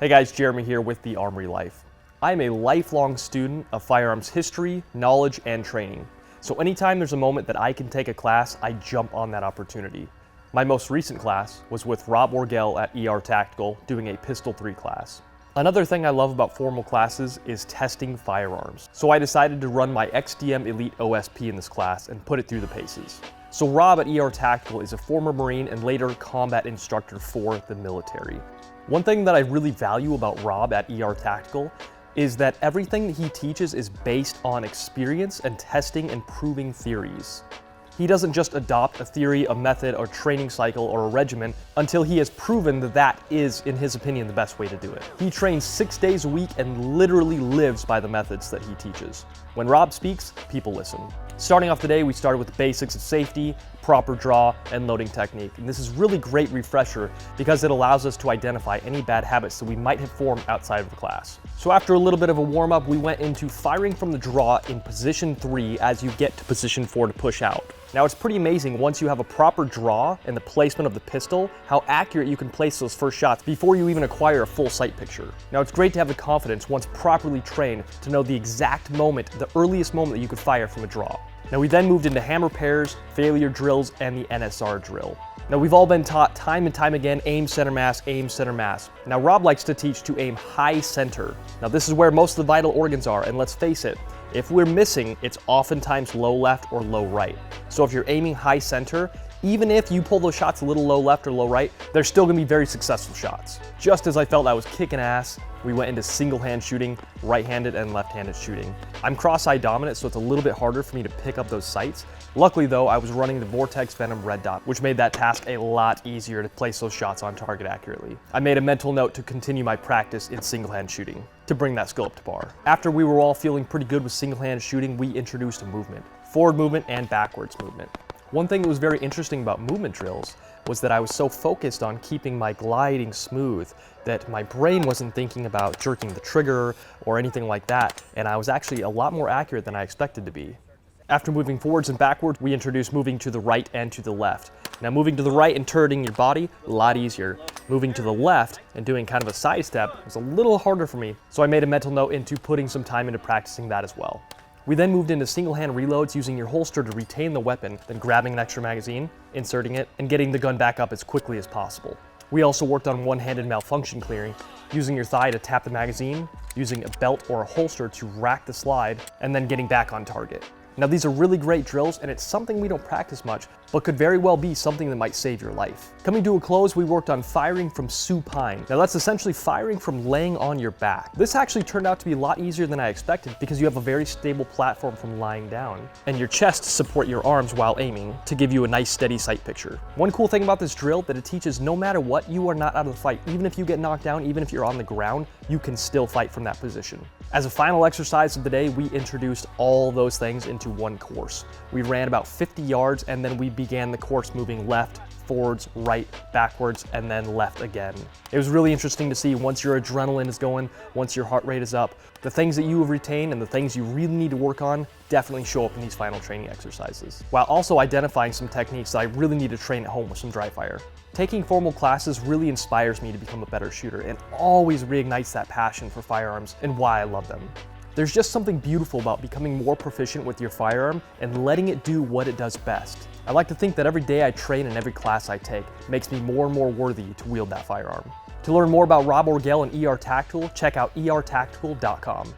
Hey guys, Jeremy here with The Armory Life. I am a lifelong student of firearms history, knowledge, and training. So anytime there's a moment that I can take a class, I jump on that opportunity. My most recent class was with Rob Orgel at ER Tactical doing a Pistol 3 class. Another thing I love about formal classes is testing firearms. So I decided to run my XDM Elite OSP in this class and put it through the paces. So Rob at ER Tactical is a former Marine and later combat instructor for the military. One thing that I really value about Rob at ER Tactical is that everything that he teaches is based on experience and testing and proving theories. He doesn't just adopt a theory, a method, or training cycle, or a regimen until he has proven that that is, in his opinion, the best way to do it. He trains 6 days a week and literally lives by the methods that he teaches. When Rob speaks, people listen. Starting off today, we started with the basics of safety, proper draw, and loading technique. And this is really great refresher because it allows us to identify any bad habits that we might have formed outside of the class. So after a little bit of a warm-up, we went into firing from the draw in position 3 as you get to position 4 to push out. Now it's pretty amazing once you have a proper draw and the placement of the pistol, how accurate you can place those first shots before you even acquire a full sight picture. Now it's great to have the confidence, once properly trained, to know the exact moment, the earliest moment that you could fire from a draw. Now we then moved into hammer pairs, failure drills, and the NSR drill. Now we've all been taught time and time again, aim center mass, aim center mass. Now Rob likes to teach to aim high center. Now this is where most of the vital organs are, and let's face it, if we're missing, it's oftentimes low left or low right. So if you're aiming high center, even if you pull those shots a little low left or low right, they're still gonna be very successful shots. Just as I felt I was kicking ass, we went into single hand shooting, right-handed and left-handed shooting. I'm cross-eye dominant, so it's a little bit harder for me to pick up those sights. Luckily though, I was running the Vortex Venom red dot, which made that task a lot easier to place those shots on target accurately. I made a mental note to continue my practice in single hand shooting to bring that skill up to par. After we were all feeling pretty good with single hand shooting, we introduced a movement, forward movement and backwards movement. One thing that was very interesting about movement drills was that I was so focused on keeping my gliding smooth that my brain wasn't thinking about jerking the trigger or anything like that, and I was actually a lot more accurate than I expected to be. After moving forwards and backwards, we introduced moving to the right and to the left. Now moving to the right and turning your body, a lot easier. Moving to the left and doing kind of a side step was a little harder for me, so I made a mental note into putting some time into practicing that as well. We then moved into single-hand reloads using your holster to retain the weapon, then grabbing an extra magazine, inserting it, and getting the gun back up as quickly as possible. We also worked on one-handed malfunction clearing, using your thigh to tap the magazine, using a belt or a holster to rack the slide, and then getting back on target. Now these are really great drills, and it's something we don't practice much, but could very well be something that might save your life. Coming to a close, we worked on firing from supine. Now that's essentially firing from laying on your back. This actually turned out to be a lot easier than I expected because you have a very stable platform from lying down, and your chest to support your arms while aiming to give you a nice steady sight picture. One cool thing about this drill that it teaches no matter what, you are not out of the fight. Even if you get knocked down, even if you're on the ground, you can still fight from that position. As a final exercise of the day, we introduced all those things into one course. We ran about 50 yards and then we began the course moving left, forwards, right, backwards, and then left again. It was really interesting to see once your adrenaline is going, once your heart rate is up, the things that you have retained and the things you really need to work on definitely show up in these final training exercises, while also identifying some techniques that I really need to train at home with some dry fire. Taking formal classes really inspires me to become a better shooter and always reignites that passion for firearms and why I love them. There's just something beautiful about becoming more proficient with your firearm and letting it do what it does best. I like to think that every day I train and every class I take makes me more and more worthy to wield that firearm. To learn more about Rob Orgel and ER Tactical, check out ertactical.com.